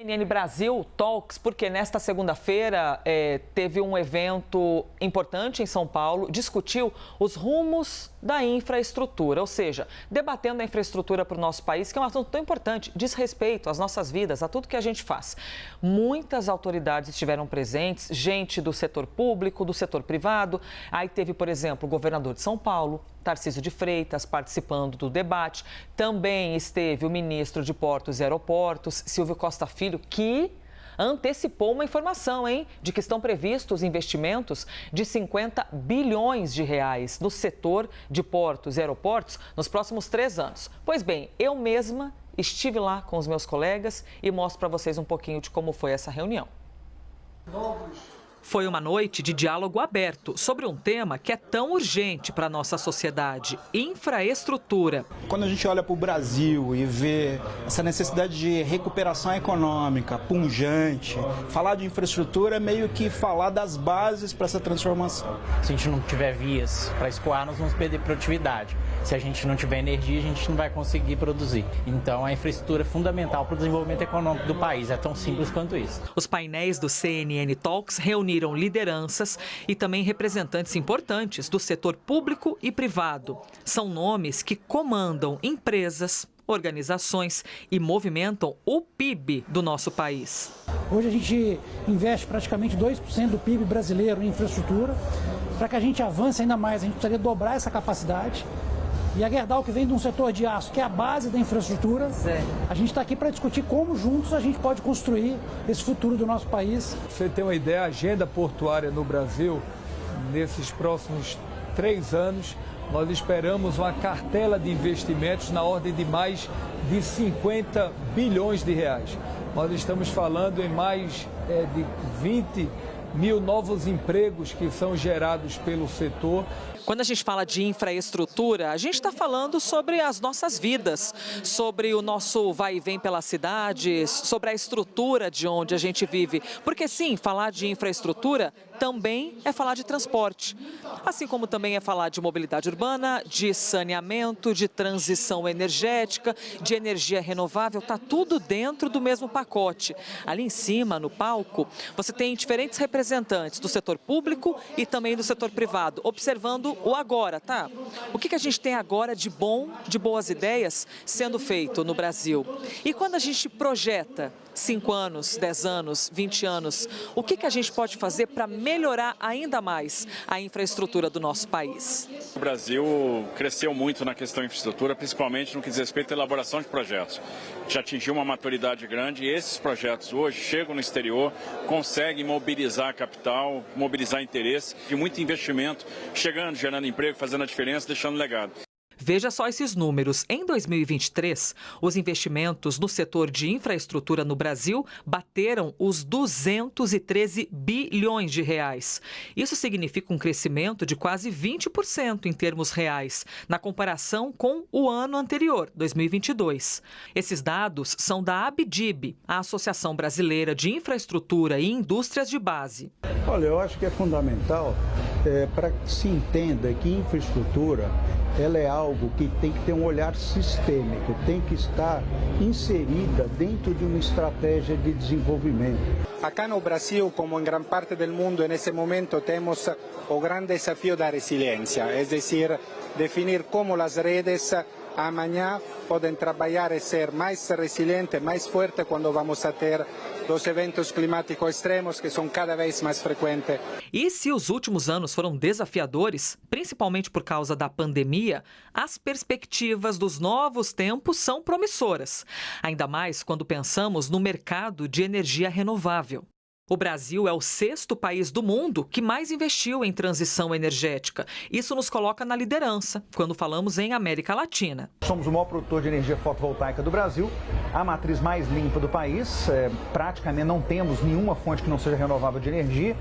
CNN Brasil Talks, porque nesta segunda-feira teve um evento importante em São Paulo, discutiu os rumos da infraestrutura, ou seja, debatendo a infraestrutura para o nosso país, que é um assunto tão importante, diz respeito às nossas vidas, a tudo que a gente faz. Muitas autoridades estiveram presentes, gente do setor público, do setor privado, aí teve, por exemplo, o governador de São Paulo, Tarcísio de Freitas, participando do debate. Também esteve o ministro de Portos e Aeroportos, Silvio Costa Filho, que antecipou uma informação, de que estão previstos investimentos de 50 bilhões de reais no setor de portos e aeroportos nos próximos 3 anos. Pois bem, eu mesma estive lá com os meus colegas e mostro para vocês um pouquinho de como foi essa reunião. Foi uma noite de diálogo aberto sobre um tema que é tão urgente para a nossa sociedade: infraestrutura. Quando a gente olha para o Brasil e vê essa necessidade de recuperação econômica pungente, falar de infraestrutura é meio que falar das bases para essa transformação. Se a gente não tiver vias para escoar, nós vamos perder produtividade. Se a gente não tiver energia, a gente não vai conseguir produzir. Então, a infraestrutura é fundamental para o desenvolvimento econômico do país. É tão simples quanto isso. Os painéis do CNN Talks reuniram lideranças e também representantes importantes do setor público e privado. São nomes que comandam empresas, organizações e movimentam o PIB do nosso país. Hoje a gente investe praticamente 2% do PIB brasileiro em infraestrutura. Para que a gente avance ainda mais, a gente precisaria dobrar essa capacidade. E a Gerdau, que vem de um setor de aço, que é a base da infraestrutura, a gente está aqui para discutir como juntos a gente pode construir esse futuro do nosso país. Você tem uma ideia, a agenda portuária no Brasil, nesses próximos 3 anos, nós esperamos uma cartela de investimentos na ordem de mais de 50 bilhões de reais. Nós estamos falando em mais de 20 mil novos empregos que são gerados pelo setor. Quando a gente fala de infraestrutura, a gente está falando sobre as nossas vidas, sobre o nosso vai e vem pelas cidades, sobre a estrutura de onde a gente vive. Porque sim, falar de infraestrutura também é falar de transporte. Assim como também é falar de mobilidade urbana, de saneamento, de transição energética, de energia renovável, está tudo dentro do mesmo pacote. Ali em cima, no palco, você tem diferentes representantes do setor público e também do setor privado, observando o agora, tá? O que a gente tem agora de bom, de boas ideias sendo feito no Brasil? E quando a gente projeta 5 anos, 10 anos, 20 anos, o que a gente pode fazer para melhorar ainda mais a infraestrutura do nosso país? O Brasil cresceu muito na questão da infraestrutura, principalmente no que diz respeito à elaboração de projetos. Já atingiu uma maturidade grande e esses projetos hoje chegam no exterior, conseguem mobilizar capital, mobilizar interesse de muito investimento, chegando, gerando emprego, fazendo a diferença, deixando legado. Veja só esses números. Em 2023, os investimentos no setor de infraestrutura no Brasil bateram os 213 bilhões de reais. Isso significa um crescimento de quase 20% em termos reais, na comparação com o ano anterior, 2022. Esses dados são da ABDIB, a Associação Brasileira de Infraestrutura e Indústrias de Base. Olha, eu acho que é fundamental para que se entenda que infraestrutura ela é algo que tem que ter um olhar sistêmico, tem que estar inserida dentro de uma estratégia de desenvolvimento. Acá no Brasil, como em grande parte do mundo, nesse momento temos o grande desafio da resiliência, é decir, definir como as redes amanhã podem trabalhar e ser mais resilientes, mais fortes quando vamos a ter os eventos climáticos extremos que são cada vez mais frequentes. E se os últimos anos foram desafiadores, principalmente por causa da pandemia, as perspectivas dos novos tempos são promissoras. Ainda mais quando pensamos no mercado de energia renovável. O Brasil é o 6º país do mundo que mais investiu em transição energética. Isso nos coloca na liderança quando falamos em América Latina. Somos o maior produtor de energia fotovoltaica do Brasil, a matriz mais limpa do país. Praticamente não temos nenhuma fonte que não seja renovável de energia.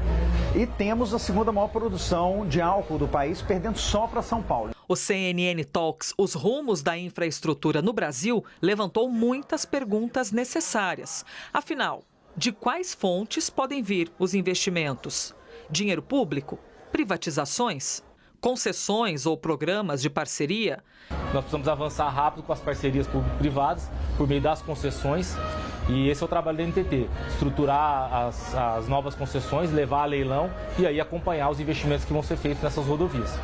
E temos a 2ª maior produção de álcool do país, perdendo só para São Paulo. O CNN Talks, os rumos da infraestrutura no Brasil, levantou muitas perguntas necessárias. Afinal, de quais fontes podem vir os investimentos? Dinheiro público? Privatizações? Concessões ou programas de parceria? Nós precisamos avançar rápido com as parcerias público-privadas por meio das concessões E esse é o trabalho da NTT, estruturar as novas concessões, levar a leilão e aí acompanhar os investimentos que vão ser feitos nessas rodovias.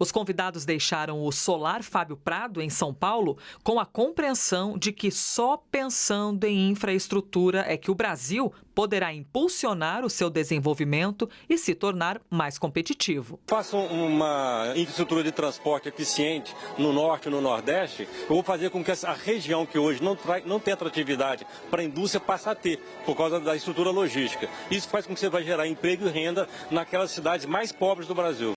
Os convidados deixaram o Solar Fábio Prado, em São Paulo, com a compreensão de que só pensando em infraestrutura é que o Brasil poderá impulsionar o seu desenvolvimento e se tornar mais competitivo. Façam uma infraestrutura de transporte eficiente no norte e no nordeste, eu vou fazer com que essa região que hoje não tem atratividade para a indústria passe a ter, por causa da estrutura logística. Isso faz com que você vai gerar emprego e renda naquelas cidades mais pobres do Brasil.